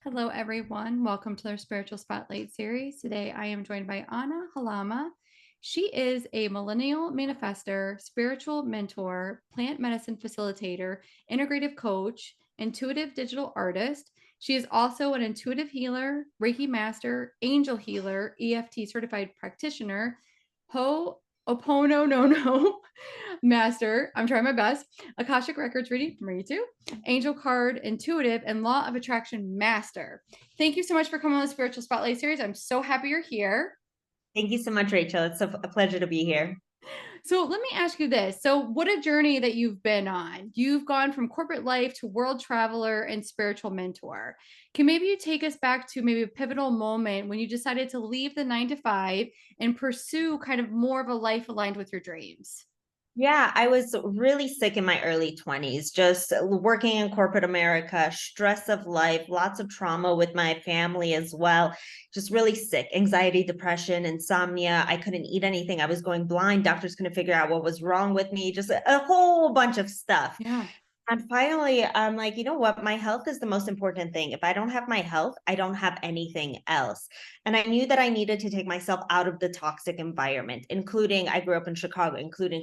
Hello, everyone. Welcome to our Spiritual Spotlight series. Today, I am joined by Anna Halama. She is a millennial manifester, spiritual mentor, plant medicine facilitator, integrative coach, intuitive digital artist. She is also an intuitive healer, Reiki master, angel healer, EFT certified practitioner, Opono no no master. I'm trying my best. Akashic Records reading from you too. Angel card intuitive and law of attraction master. Thank you so much for coming on the Spiritual Spotlight series. I'm so happy you're here. Thank you so much, Rachel. It's a pleasure to be here. So let me ask you this. So what a journey that you've been on. You've gone from corporate life to world traveler and spiritual mentor. Can maybe you take us back to maybe a pivotal moment when you decided to leave the 9 to 5 and pursue kind of more of a life aligned with your dreams? Yeah, I was really sick in my early 20s, just working in corporate America, stress of life, lots of trauma with my family as well. Just really sick, anxiety, depression, insomnia. I couldn't eat anything. I was going blind. Doctors couldn't figure out what was wrong with me, just a whole bunch of stuff. Yeah. And finally, I'm like, you know what? My health is the most important thing. If I don't have my health, I don't have anything else. And I knew that I needed to take myself out of the toxic environment, including I grew up in Chicago, including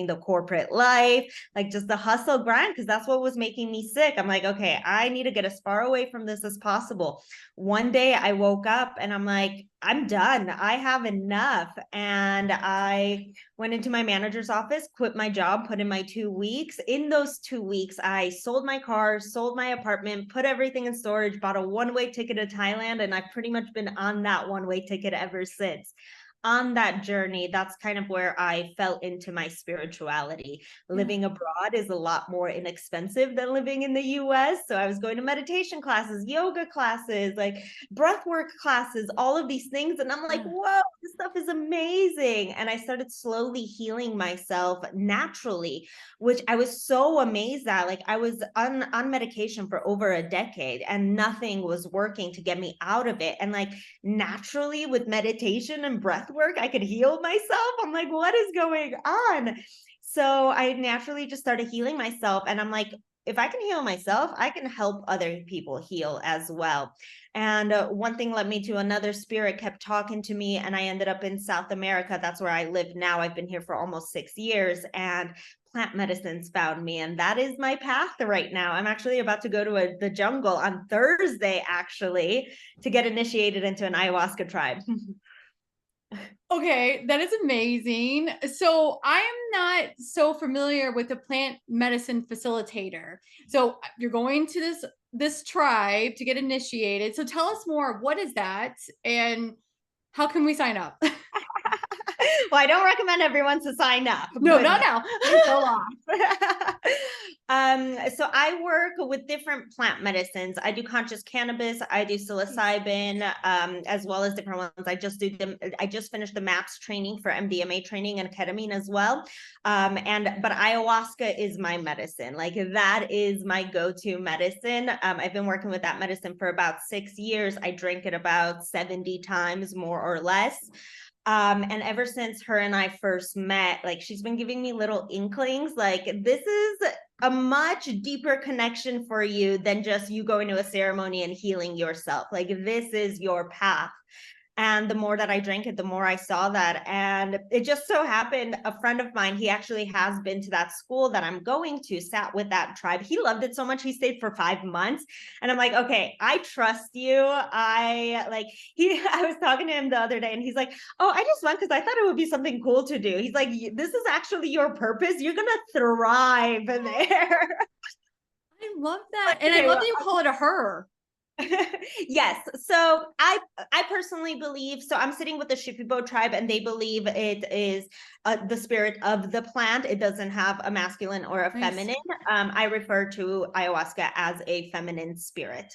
the corporate life, like just the hustle grind, because that's what was making me sick. I'm like, okay, I need to get as far away from this as possible. One day I woke up and I'm like, I'm done. I have enough. And I went into my manager's office, quit my job, put in my 2 weeks. In those 2 weeks, I sold my car, sold my apartment, put everything in storage, bought a one-way ticket to Thailand, and I've pretty much been on that one-way ticket ever since. On that journey, that's kind of where I fell into my spirituality. Yeah. Living abroad is a lot more inexpensive than living in the US. So I was going to meditation classes, yoga classes, like breath work classes, all of these things. And I'm like, Yeah. whoa, this stuff is amazing. And I started slowly healing myself naturally, which I was so amazed at. Like I was on medication for over a decade and nothing was working to get me out of it. And like naturally with meditation and breath work, I could heal myself. I'm like, what is going on? So I naturally just started healing myself. And I'm like, if I can heal myself, I can help other people heal as well. And one thing led me to another. Spirit kept talking to me, and I ended up in South America. That's where I live now. I've been here for almost 6 years, and plant medicines found me, and that is my path right now. I'm actually about to go to the jungle on Thursday, actually, to get initiated into an ayahuasca tribe. Okay, that is amazing. So I am not so familiar with the plant medicine facilitator. So you're going to this tribe to get initiated. So tell us more. What is that, and how can we sign up? Well, I don't recommend everyone to sign up, No, but not now. go off. So I work with different plant medicines. I do conscious cannabis, I do psilocybin, as well as different ones. I just finished the MAPS training for MDMA training and ketamine as well. But ayahuasca is my medicine. Like that is my go-to medicine. I've been working with that medicine for about 6 years. I drink it about 70 times, more or less. And ever since her and I first met, like she's been giving me little inklings, like this is a much deeper connection for you than just you going to a ceremony and healing yourself. Like this is your path. And the more that I drank it, the more I saw that. And it just so happened, a friend of mine, he actually has been to that school that I'm going to, sat with that tribe. He loved it so much, he stayed for 5 months. And I'm like, okay, I trust you. I was talking to him the other day and he's like, oh, I just went because I thought it would be something cool to do. He's like, this is actually your purpose. You're going to thrive there. I love that. Like, And I okay, love well, that you call it a her. yes. So I personally believe, so I'm sitting with the Shipibo tribe and they believe it is the spirit of the plant. It doesn't have a masculine or a Nice. feminine. I refer to ayahuasca as a feminine spirit.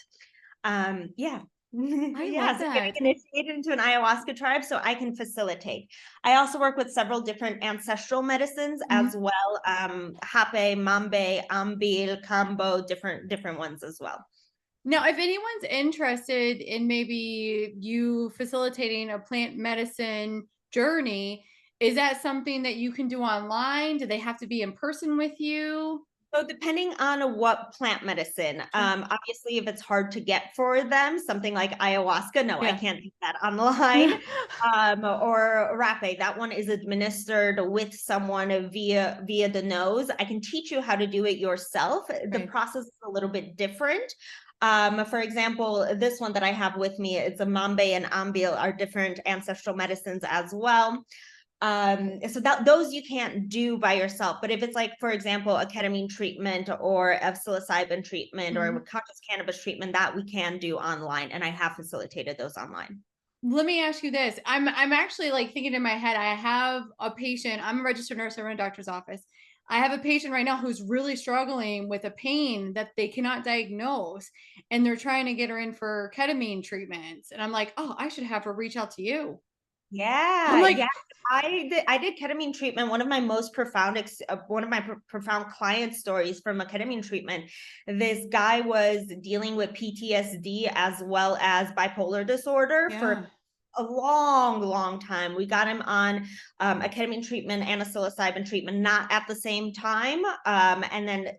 Yeah. I Yeah, love so getting that. initiated into an ayahuasca tribe so I can facilitate. I also work with several different ancestral medicines Mhm. as well. Hape, Mambe, Ambil, Kambo, different ones as well. Now, if anyone's interested in maybe you facilitating a plant medicine journey, is that something that you can do online? Do they have to be in person with you? So depending on what plant medicine, obviously if it's hard to get for them, something like ayahuasca, no, I Yeah. can't do that online. Or rapé, that one is administered with someone via the nose. I can teach you how to do it yourself. The Right. process is a little bit different. For example, this one that I have with me, it's a mambe and ambil are different ancestral medicines as well. So that those you can't do by yourself. But if it's like, for example, a ketamine treatment or a psilocybin treatment or a Mhm. conscious cannabis treatment, that we can do online, and I have facilitated those online. Let me ask you this. I'm actually like thinking in my head, I have a patient, I'm a registered nurse, I run a doctor's office. I have a patient right now who's really struggling with a pain that they cannot diagnose, and they're trying to get her in for ketamine treatments. And I'm like, oh, I should have her reach out to you. I'm Yeah, like, yeah. I did ketamine treatment. One of my most profound one of my profound client stories from a ketamine treatment. This guy was dealing with PTSD as well as bipolar disorder yeah, for a long, long time. We got him on a ketamine treatment and a psilocybin treatment, not at the same time. And then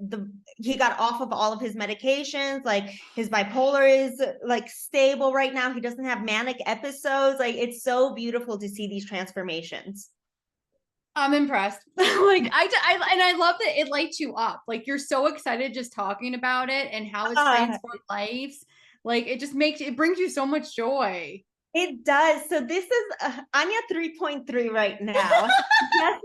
he got off of all of his medications. Like his bipolar is like stable right now. He doesn't have manic episodes. Like it's so beautiful to see these transformations. I'm impressed. And I love that it lights you up. Like you're so excited just talking about it and how it's Uh, transformed lives. Like it just makes it brings you so much joy. it does. So this is Anya 3.3 right now. Yes,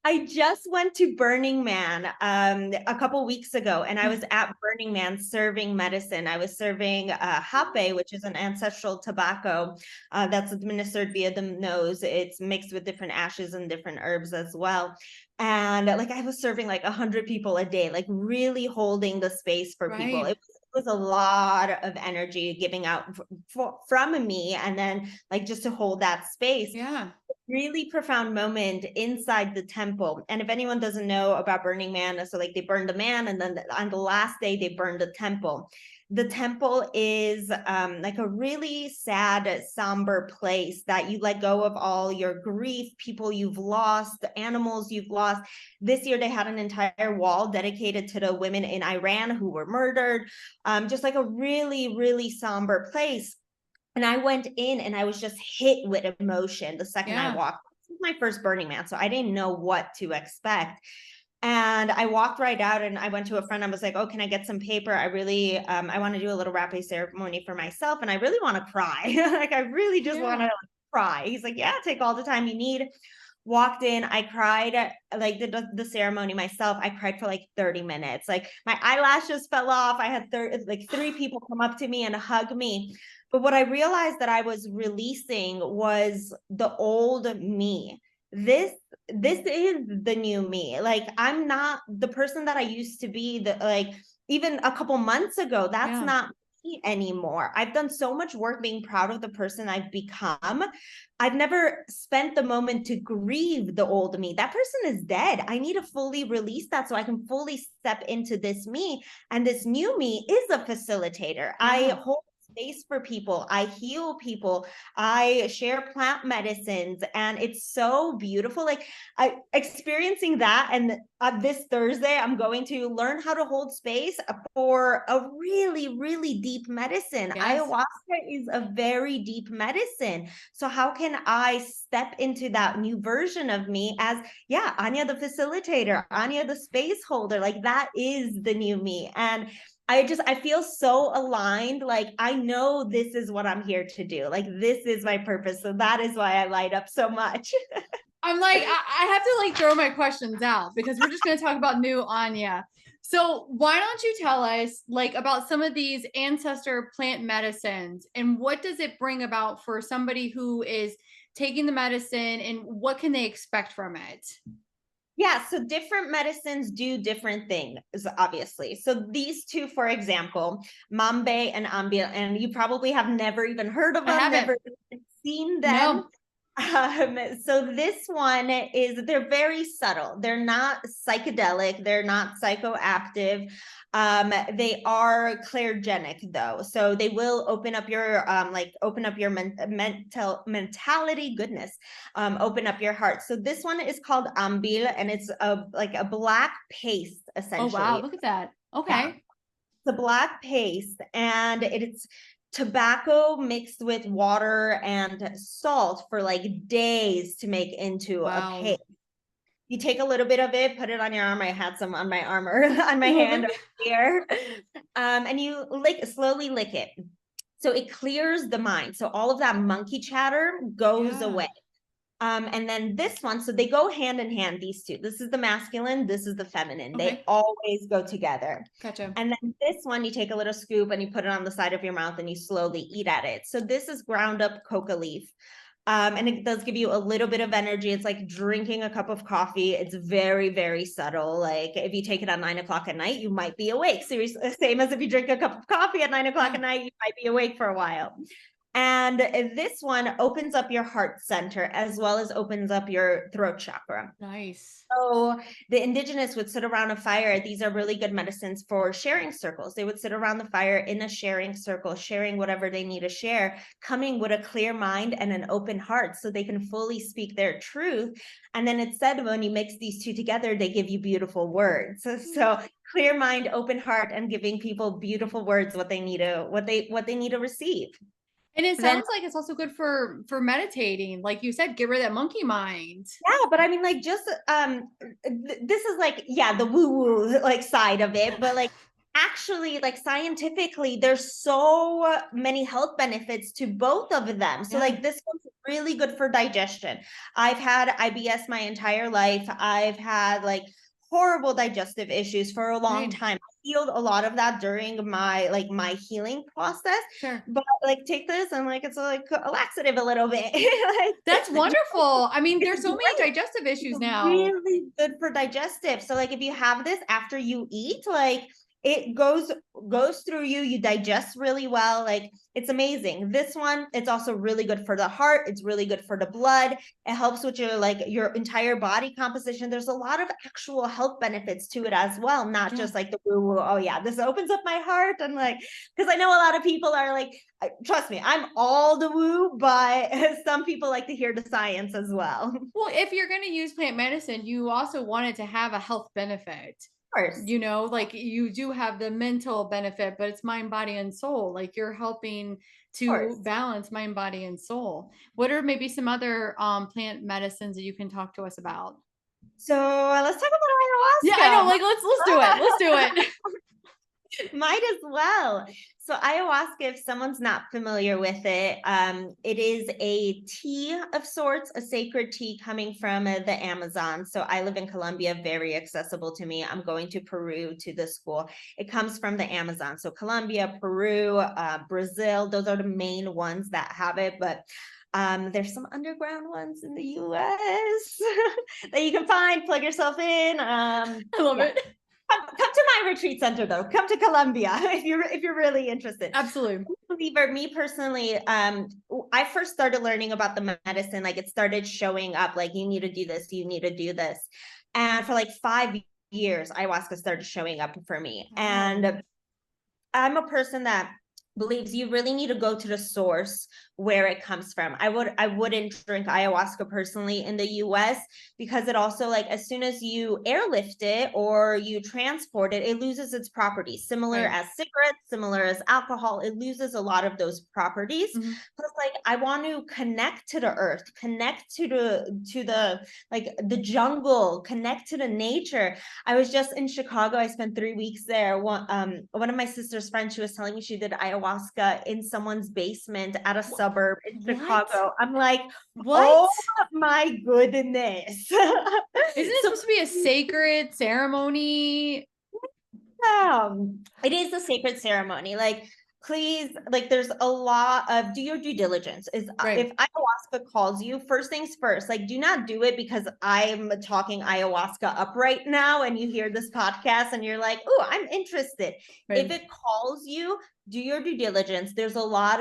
I just went to Burning Man a couple weeks ago, and I Yeah. was at Burning Man serving medicine. I was serving hape, which is an ancestral tobacco that's administered via the nose. It's mixed with different ashes and different herbs as well. And like I was serving like 100 people a day, like really holding the space for people. Right. It was a lot of energy giving out from me, and then like just to hold that space, Yeah. really profound moment inside the temple. And if anyone doesn't know about Burning Man, so like they burned the man, and then on the last day they burned the temple. The temple is like a really sad, somber place that you let go of all your grief, people you've lost, the animals you've lost. This year they had an entire wall dedicated to the women in Iran who were murdered. Just like a really, really somber place. And I went in and I was just hit with emotion the second I Yeah. walked. This was my first Burning Man, so I didn't know what to expect. And I walked right out and I went to a friend. I was like, oh, can I get some paper? I really, I want to do a little rapé ceremony for myself. And I really want to cry. Like, I really just want Yeah. to cry. He's like, yeah, take all the time you need. Walked in, I cried, like the ceremony myself. I cried for like 30 minutes. Like my eyelashes fell off. I had like three people come up to me and hug me. But what I realized that I was releasing was the old me. This is the new me. Like I'm not the person that I used to be, that like even a couple months ago, that's Yeah. not me anymore. I've done so much work being proud of the person I've become. I've never spent the moment to grieve the old me. That person is dead. I need to fully release that so I can fully step into this me. And this new me is a facilitator. I Yeah. hold space for people. I heal people. I share plant medicines, and it's so beautiful. Like I experiencing that, and this Thursday I'm going to learn how to hold space for a really, really deep medicine. Yes. Ayahuasca is a very deep medicine. So how can I step into that new version of me as, yeah, Anya the facilitator, Anya the space holder? Like that is the new me. And I feel so aligned. Like I know this is what I'm here to do. Like this is my purpose. So that is why I light up so much. I'm like, I have to like throw my questions out because we're just going to talk about new Anya. So why don't you tell us like about some of these ancestor plant medicines and what does it bring about for somebody who is taking the medicine and what can they expect from it? Yeah, so different medicines do different things, obviously. So these two, for example, Mambe and Ambia, and you probably have never even heard of I them, haven't. never even seen them. No. So this one is, they're very subtle. They're not psychedelic. They're not psychoactive. They are clairgenic though. So they will open up your mentality, goodness, open up your heart. So this one is called ambil, and it's a black paste Oh, wow. essentially. Look at that. Yeah. Okay. It's a black paste, and it's tobacco mixed with water and salt for like days to make into a Wow. paste. You take a little bit of it, put it on your arm. I had some on my arm or on my I love hand it. over here. And you slowly lick it. So it clears the mind. So all of that monkey chatter goes Yeah. away. And then this one, so they go hand in hand, these two. This is the masculine, this is the feminine. They Okay. always go together. Gotcha. And then this one, you take a little scoop and you put it on the side of your mouth and you slowly eat at it. So this is ground up coca leaf. And it does give you a little bit of energy. It's like drinking a cup of coffee. It's very, very subtle. Like if you take it at 9 o'clock at night, you might be awake. Seriously, same as if you drink a cup of coffee at 9 o'clock at night, you might be awake for a while. And this one opens up your heart center as well as opens up your throat chakra. Nice. So the indigenous would sit around a fire. These are really good medicines for sharing circles. They would sit around the fire in a sharing circle, sharing whatever they need to share, coming with a clear mind and an open heart so they can fully speak their truth. And then it said when you mix these two together, they give you beautiful words. So clear mind, open heart, and giving people beautiful words, what they need to receive. And it Then sounds like it's also good for meditating. Like you said, get rid of that monkey mind. yeah, but I mean, like, just this is like, yeah, the woo-woo like side of it, but like actually, like scientifically, there's so many health benefits to both of them. So Yeah. like this one's really good for digestion. I've had IBS my entire life. I've had like horrible digestive issues for a long Right. time. I healed a lot of that during my healing process. Sure. But like take this and like it's like a laxative a little bit. Like, That's wonderful. I mean, there's it's so many great. digestive issues It's now. really good for digestive. So like if you have this after you eat, like it goes through you, you digest really well. Like it's amazing. This one, it's also really good for the heart. It's really good for the blood. It helps with your entire body composition. There's a lot of actual health benefits to it as well, not Yeah. just like the woo woo. Oh yeah, this opens up my heart. And like, because I know a lot of people are like, trust me, I'm all the woo, but some people like to hear the science as well. Well, if you're going to use plant medicine, you also want it to have a health benefit. Course. You know, like you do have the mental benefit, but it's mind, body, and soul. Like you're helping to balance mind, body, and soul. What are maybe some other plant medicines that you can talk to us about? So let's talk about Yeah, I know. ayahuasca. Like let's do it. Let's do it. Might as well. So ayahuasca, if someone's not familiar with it, it is a tea of sorts, a sacred tea coming from the Amazon. So I live in Colombia, very accessible to me. I'm going to Peru to the school. It comes from the Amazon. So Colombia, Peru, Brazil, those are the main ones that have it. But there's some underground ones in the US that you can find, plug yourself in. I love it. Come to my retreat center though. Come to Colombia if you're really interested. Absolutely. Believer, me personally, I first started learning about the medicine, like it started showing up, like you need to do this, you need to do this. And for like 5 years, ayahuasca started showing up for me. Wow. And I'm a person that believes you really need to go to the source where it comes from. I wouldn't drink ayahuasca personally in the US because it also, like, as soon as you airlift it or you transport it, it loses its properties. Similar Right. as cigarettes, similar as alcohol, it loses a lot of those properties. Mhm. Plus, like, I want to connect to the earth, connect to the like the jungle, connect to the nature. I was just in Chicago. I spent 3 weeks there. One of my sister's friends, she was telling me she did ayahuasca in someone's basement at a suburb in Chicago. I'm like, what? oh my goodness. Isn't it supposed to be a sacred ceremony? It is a sacred ceremony. Like, please, like, there's a lot of, do your due diligence. Right. If ayahuasca calls you, first things first, like, do not do it because I'm talking ayahuasca up right now and you hear this podcast and you're like, oh, I'm interested. Right. If it calls you, do your due diligence. There's a lot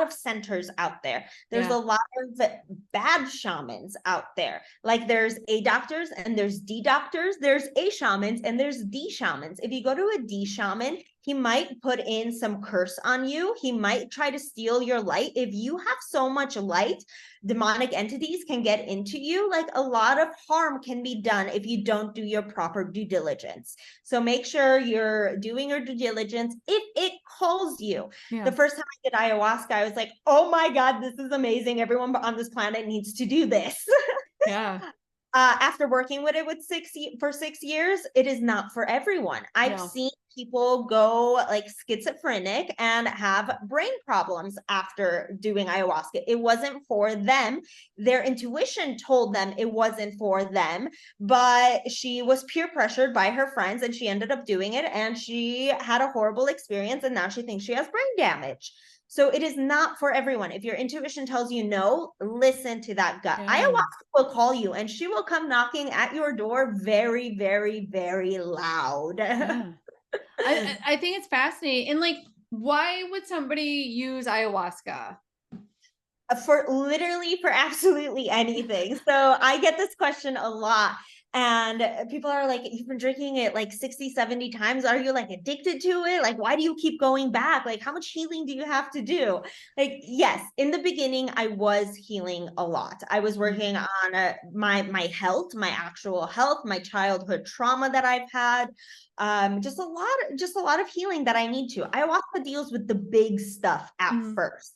of centers out there. There's Yeah. a lot of bad shamans out there. Like there's A doctors and there's D doctors. There's A shamans and there's D shamans. If you go to a D shaman, he might put in some curse on you. He might try to steal your light. If you have so much light, demonic entities can get into you. Like a lot of harm can be done if you don't do your proper due diligence. So make sure you're doing your due diligence. If it calls you, the first time I did ayahuasca, I was like, oh my God, this is amazing. Everyone on this planet needs to do this. Yeah. After working with it for 6 years, it is not for everyone. I've seen people go like schizophrenic and have brain problems after doing ayahuasca. It wasn't for them. Their intuition told them it wasn't for them, but she was peer pressured by her friends and she ended up doing it, and she had a horrible experience, and now she thinks she has brain damage. So it is not for everyone. If your intuition tells you no, listen to that gut. Yeah. Ayahuasca will call you and she will come knocking at your door very, very, very loud. Yeah. I think it's fascinating. And like, why would somebody use ayahuasca? For absolutely anything. So I get this question a lot. And people are like, you've been drinking it like 60, 70 times. Are you like addicted to it? Like, why do you keep going back? Like, how much healing do you have to do? Like, yes, in the beginning, I was healing a lot. I was working on my health, my actual health, my childhood trauma that I've had. Just a lot of healing that I need to. Ayahuasca deals with the big stuff at first.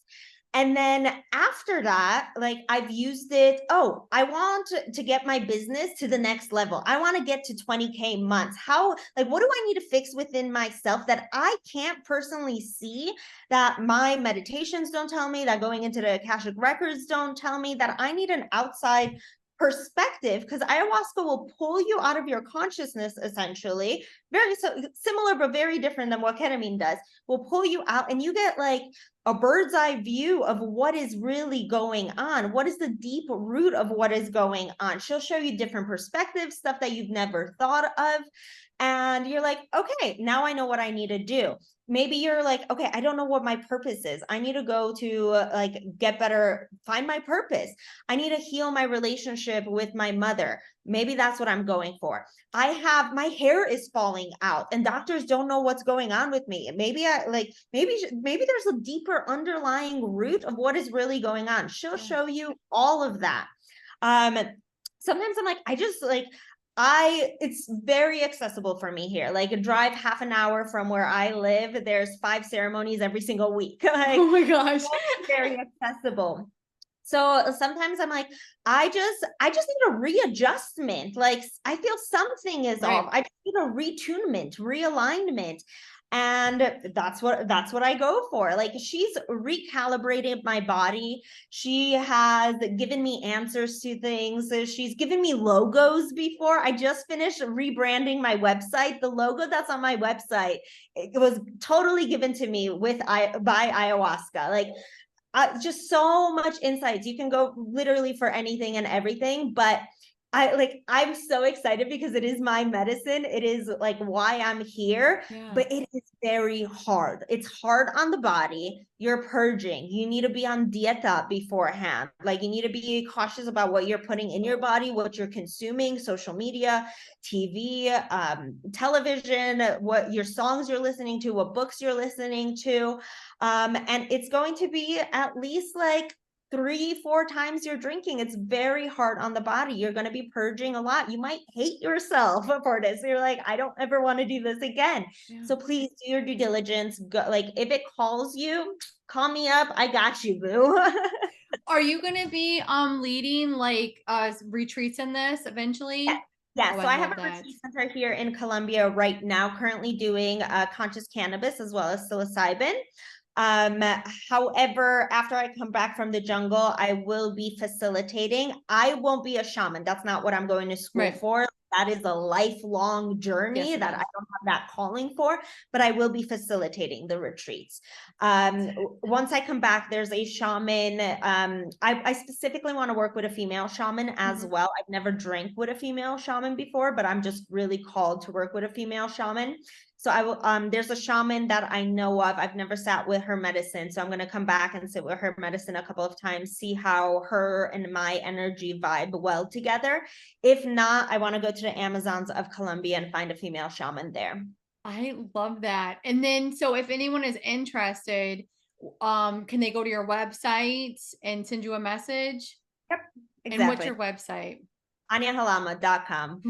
And then after that, like I've used it. Oh, I want to get my business to the next level. I want to get to 20K months. Like, what do I need to fix within myself that I can't personally see, that my meditations don't tell me, that going into the Akashic records don't tell me, that I need an outside perspective? Because ayahuasca will pull you out of your consciousness, essentially. Very similar, but very different than what ketamine does. Will pull you out and you get like a bird's eye view of what is really going on. What is the deep root of what is going on? She'll show you different perspectives, stuff that you've never thought of. And you're like, okay, now I know what I need to do. Maybe you're like, okay, I don't know what my purpose is. I need to go to like get better, find my purpose. I need to heal my relationship with my mother. Maybe that's what I'm going for. My hair is falling out and doctors don't know what's going on with me. Maybe there's a deeper underlying root of what is really going on. She'll show you all of that. Sometimes I'm like, it's very accessible for me here. Like a drive half an hour from where I live, there's 5 ceremonies every single week. Like, oh my gosh. Very accessible. So sometimes I'm like, I just need a readjustment. Like I feel something is off. I just need a retunement, realignment. And that's what I go for. Like she's recalibrated my body. She has given me answers to things. She's given me logos before. I just finished rebranding my website. The logo that's on my website, it was totally given to me by ayahuasca. Like just so much insights. You can go literally for anything and everything, but I'm so excited because it is my medicine. It is like why I'm here, but it is very hard. It's hard on the body. You're purging. You need to be on dieta beforehand. Like you need to be cautious about what you're putting in your body, what you're consuming, social media, TV, television, what your songs you're listening to, what books you're listening to. And it's going to be at least like 3-4 times you're drinking. It's very hard on the body. You're going to be purging a lot. You might hate yourself for this. You're like, I don't ever want to do this again. So please do your due diligence. Go, like if it calls you, call me up. I got you, boo. Are you going to be leading like retreats in this eventually? Yeah, so I have a retreat center here in Colombia right now, currently doing conscious cannabis as well as psilocybin. However, after I come back from the jungle, I will be facilitating. I won't be a shaman. That's not what I'm going to school for. That is a lifelong journey that I don't have that calling for, but I will be facilitating the retreats. Once I come back, there's a shaman. I specifically want to work with a female shaman as well. I've never drank with a female shaman before, but I'm just really called to work with a female shaman. So I will, there's a shaman that I know of. I've never sat with her medicine. So I'm going to come back and sit with her medicine a couple of times, see how her and my energy vibe well together. If not, I want to go to the Amazons of Colombia and find a female shaman there. I love that. And then, so if anyone is interested, can they go to your website and send you a message? Yep, And what's exactly. your website? AniaHalama.com.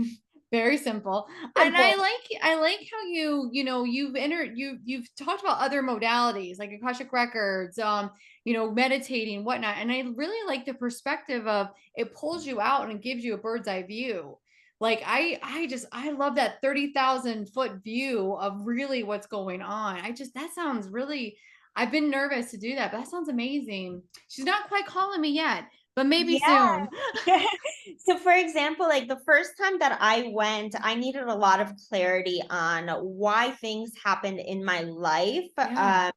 Very simple. And Simple. I like how you've talked about other modalities like Akashic records, meditating, whatnot. And I really like the perspective of it pulls you out and it gives you a bird's eye view. Like I love that 30,000 foot view of really what's going on. That sounds really, I've been nervous to do that, but that sounds amazing. She's not quite calling me yet, but maybe Yeah. soon. So for example, like the first time that I went, I needed a lot of clarity on why things happened in my life. Yeah.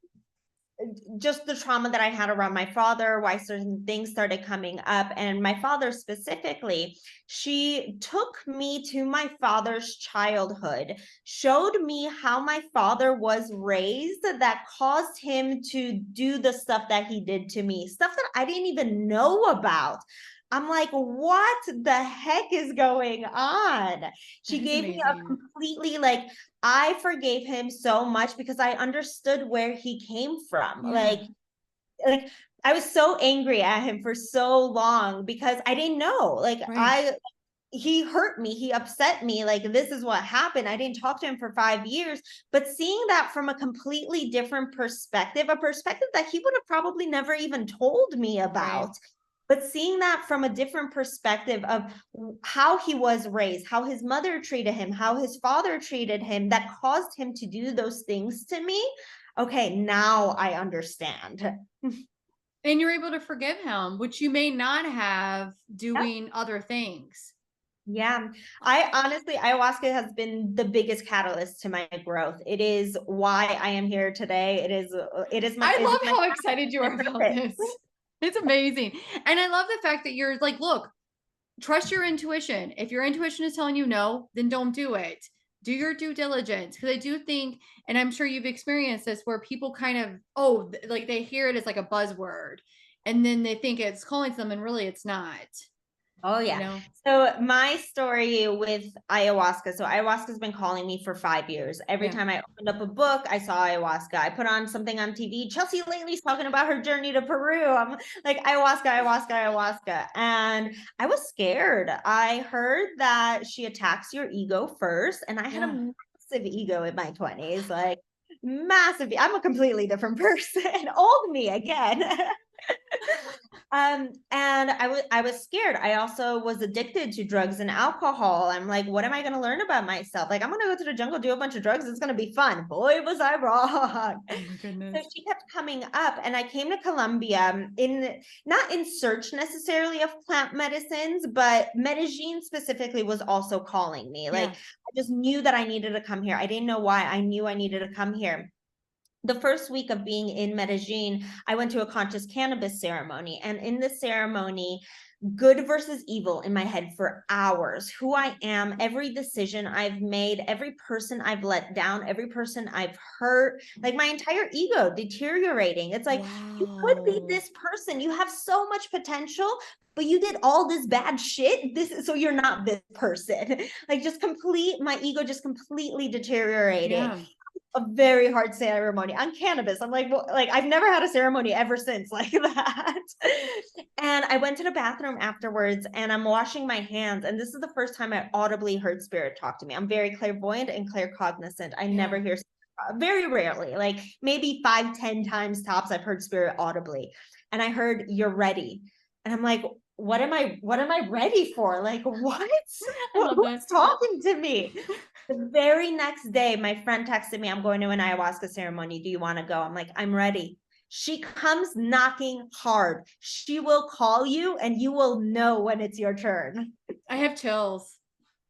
Just the trauma that I had around my father, why certain things started coming up. And my father specifically, she took me to my father's childhood, showed me how my father was raised that caused him to do the stuff that he did to me, stuff that I didn't even know about. I'm like, what the heck is going on? That She is gave me a amazing. completely like, I forgave him so much because I understood where he came from. Yeah. Like I was so angry at him for so long because I didn't know. Right. He hurt me, he upset me. Like this is what happened. I didn't talk to him for 5 years, but seeing that from a completely different perspective, a perspective that he would have probably never even told me Right. about. But seeing that from a different perspective of how he was raised, how his mother treated him, how his father treated him, that caused him to do those things to me. Okay, now I understand. And you're able to forgive him, which you may not have doing other things. Yeah, I honestly, ayahuasca has been the biggest catalyst to my growth. It is why I am here today. I It is love my how excited you are about purpose. this. It's amazing. And I love the fact that you're like, look, trust your intuition. If your intuition is telling you no, then don't do it. Do your due diligence. Because I do think, and I'm sure you've experienced this, where people kind of, like they hear it as like a buzzword and then they think it's calling to them and really it's not, Oh you yeah. know? So my story with ayahuasca. So ayahuasca's been calling me for 5 years. Every Yeah. time I opened up a book, I saw ayahuasca. I put on something on TV. Chelsea Lately's talking about her journey to Peru. I'm like ayahuasca, ayahuasca, ayahuasca. And I was scared. I heard that she attacks your ego first. And I had a Yeah. massive ego in my 20s, like massive. I'm a completely different person. Old me again. And I was scared. I also was addicted to drugs and alcohol. I'm like, what am I going to learn about myself? Like, I'm going to go to the jungle, do a bunch of drugs. It's going to be fun. Boy, was I wrong. Oh my So goodness. she kept coming up, and I came to Colombia in not in search necessarily of plant medicines, but Medellin specifically was also calling me. Like, Yeah. I just knew that I needed to come here. I didn't know why. I knew I needed to come here. The first week of being in Medellin, I went to a conscious cannabis ceremony. And in the ceremony, good versus evil in my head for hours. Who I am, every decision I've made, every person I've let down, every person I've hurt, like my entire ego deteriorating. It's like, you could be Wow. this person. You have so much potential, but you did all this bad shit. So you're not this person. Like just my ego just completely deteriorated. Yeah. A very hard ceremony on cannabis. I'm like, well, like I've never had a ceremony ever since like that. And I went to the bathroom afterwards and I'm washing my hands. And this is the first time I audibly heard spirit talk to me. I'm very clairvoyant and claircognizant. I never Yeah. hear very rarely, like maybe 5, 10 times tops, I've heard spirit audibly. And I heard, "You're ready." And I'm like, what am I ready for? Like, what? I love Who's that. talking to me? The very next day, my friend texted me, "I'm going to an ayahuasca ceremony. Do you want to go?" I'm like, "I'm ready." She comes knocking hard. She will call you and you will know when it's your turn. I have chills.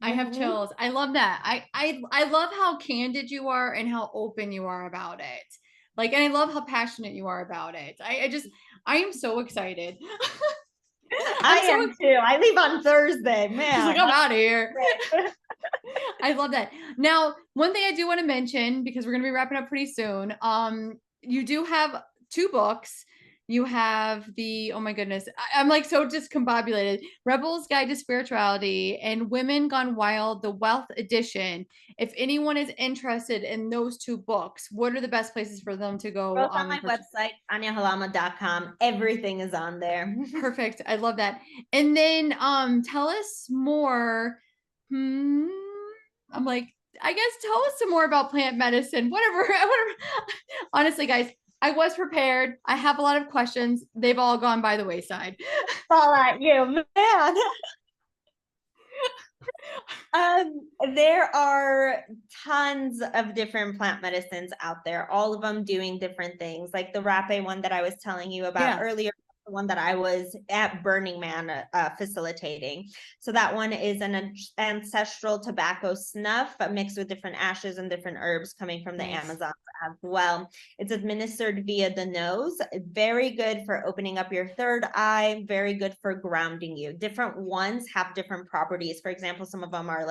I have Mhm. chills. I love that. I love how candid you are and how open you are about it. Like, and I love how passionate you are about it. I am so excited. I I'm so am too. I leave on Thursday, man. she's like, I'm out of here. I love that. Now, one thing I do want to mention, because we're going to be wrapping up pretty soon, you do have 2 books. You have the, oh my goodness, I'm like so discombobulated. Rebel's Guide to Spirituality and Women Gone Wild, the Wealth Edition. If anyone is interested in those 2 books, what are the best places for them to go Both on my and purchase? website, anyahalama.com. Everything is on there. Perfect. I love that. And then tell us more. Hmm, I'm like, I guess tell us some more about plant medicine. Whatever. Whatever. Honestly, guys, I was prepared. I have a lot of questions. They've all gone by the wayside. Fall at you, man. There are tons of different plant medicines out there, all of them doing different things. Like the rape one that I was telling you about Yeah. earlier, the one that I was at Burning Man facilitating. So that one is an ancestral tobacco snuff mixed with different ashes and different herbs coming from the Nice. Amazon as well. It's administered via the nose. Very good for opening up your third eye. Very good for grounding you. Different ones have different properties. For example, some of them are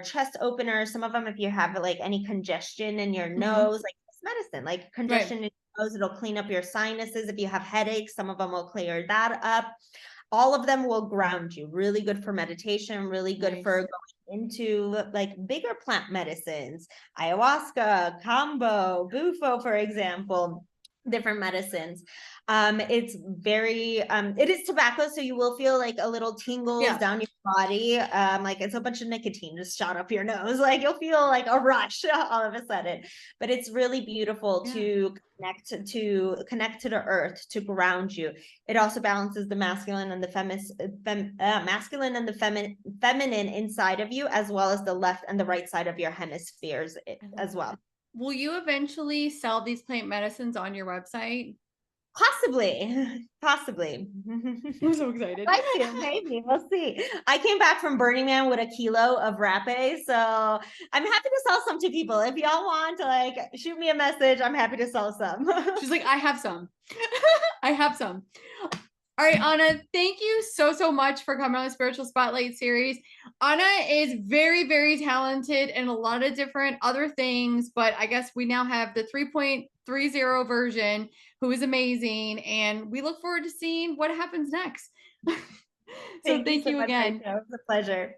chest openers. Some of them, if you have like any congestion in your nose, like this medicine, like congestion in your nose, it'll clean up your sinuses. If you have headaches, some of them will clear that up. All of them will ground you. Really good for meditation, really good for going into like bigger plant medicines, ayahuasca, kambo, bufo, for example, different medicines. It is tobacco, so you will feel like a little tingles down your body. Like it's a bunch of nicotine just shot up your nose. Like you'll feel like a rush all of a sudden. But it's really beautiful to connect to the earth, to ground you. It also balances the masculine and the feminine inside of you, as well as the left and the right side of your hemispheres as well. Will you eventually sell these plant medicines on your website? Possibly. I'm so excited. Maybe we'll see. I came back from Burning Man with a kilo of rape, so I'm happy to sell some to people. If y'all want to like shoot me a message, I'm happy to sell some. She's like, I have some. I have some. All right, Anna, thank you so much for coming on the Spiritual Spotlight series. Anna is very, very talented in a lot of different other things, but I guess we now have the 3.30 version, who is amazing, and we look forward to seeing what happens next. So thank you much, again. Rachel. It was a pleasure.